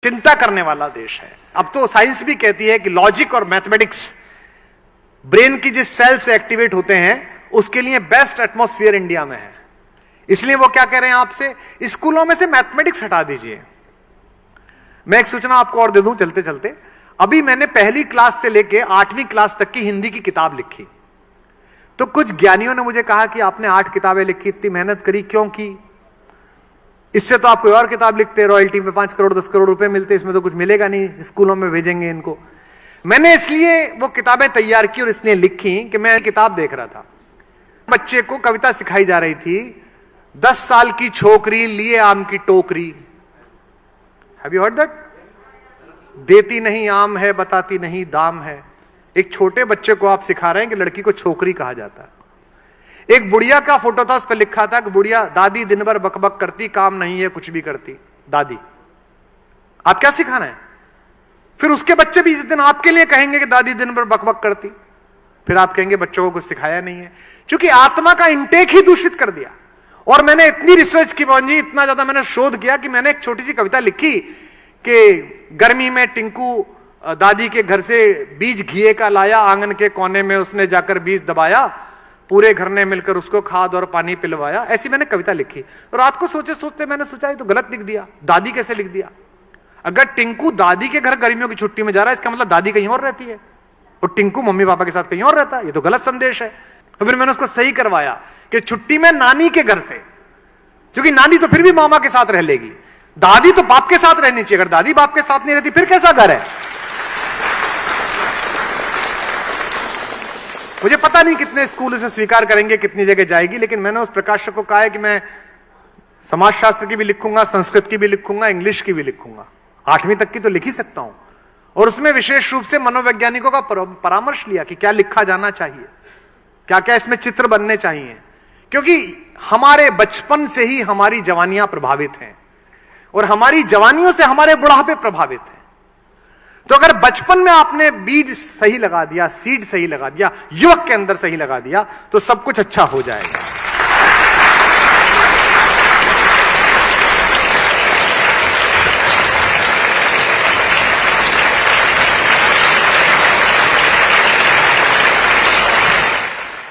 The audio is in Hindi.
चिंता करने वाला देश है। अब तो साइंस भी कहती है कि लॉजिक और मैथमेटिक्स ब्रेन की जिस सेल से एक्टिवेट होते हैं उसके लिए बेस्ट एटमॉस्फेयर इंडिया में है। इसलिए वो क्या कह रहे हैं आपसे, स्कूलों में से मैथमेटिक्स हटा दीजिए। मैं एक सूचना आपको और दे दूं चलते चलते, अभी मैंने पहली क्लास से लेके 8वीं क्लास तक की हिंदी की किताब लिखी। तो कुछ ज्ञानियों ने मुझे कहा कि आपने 8 किताबें लिखी, इतनी मेहनत करी क्यों की? इससे तो आप कोई और किताब लिखते, रॉयल्टी में 5 करोड़ 10 करोड़ रुपए मिलते, इसमें तो कुछ मिलेगा नहीं, स्कूलों में भेजेंगे इनको। मैंने इसलिए वो किताबें तैयार की और इसलिए लिखी कि मैं किताब देख रहा था, बच्चे को कविता सिखाई जा रही थी, 10 साल की छोकरी लिए आम की टोकरी। Have you heard that? देती नहीं आम है, बताती नहीं दाम है। एक छोटे बच्चे को आप सिखा रहे हैं कि लड़की को छोकरी कहा जाता है। एक बुढ़िया का फोटो था, उस पर लिखा था कि बुढ़िया दादी दिन भर बकबक करती, काम नहीं है कुछ भी करती दादी। आप क्या सिखा रहे हैं? फिर उसके बच्चे भी इस दिन आपके लिए कहेंगे कि दादी दिन भर बकबक करती, फिर आप कहेंगे बच्चों को कुछ सिखाया नहीं है, क्योंकि आत्मा का इंटेक ही दूषित कर दिया। और मैंने इतनी रिसर्च की जी, इतना ज्यादा मैंने शोध किया कि मैंने एक छोटी सी कविता लिखी कि गर्मी में टिंकू दादी के घर से बीज घिए का लाया, आंगन के कोने में उसने जाकर बीज दबाया, पूरे घर ने मिलकर उसको खाद और पानी पिलवाया। ऐसी मैंने कविता लिखी। और रात को सोचते सोचते मैंने सोचा ये तो गलत लिख दिया, दादी कैसे लिख दिया? अगर टिंकू दादी के घर गर्मियों की छुट्टी में जा रहा है, इसका मतलब दादी कहीं और रहती है और टिंकू मम्मी पापा के साथ कहीं और रहता है, ये तो गलत संदेश है। तो फिर मैंने उसको सही करवाया कि छुट्टी में नानी के घर से, क्योंकि नानी तो फिर भी मामा के साथ रह लेगी, दादी तो बाप के साथ रहनी चाहिए। अगर दादी बाप के साथ नहीं रहती फिर कैसा घर है? मुझे पता नहीं कितने स्कूल इसे स्वीकार करेंगे, कितनी जगह जाएगी, लेकिन मैंने उस प्रकाशक को कहा है कि मैं समाजशास्त्र की भी लिखूंगा, संस्कृत की भी लिखूंगा, इंग्लिश की भी लिखूंगा, 8वीं तक की तो लिख ही सकता हूं। और उसमें विशेष रूप से मनोवैज्ञानिकों का परामर्श लिया कि क्या लिखा जाना चाहिए, क्या क्या इसमें चित्र बनने चाहिए, क्योंकि हमारे बचपन से ही हमारी जवानियां प्रभावित हैं और हमारी जवानियों से हमारे बुढ़ापे प्रभावित हैं। तो अगर बचपन में आपने बीज सही लगा दिया, सीड सही लगा दिया, युवक के अंदर सही लगा दिया, तो सब कुछ अच्छा हो जाएगा।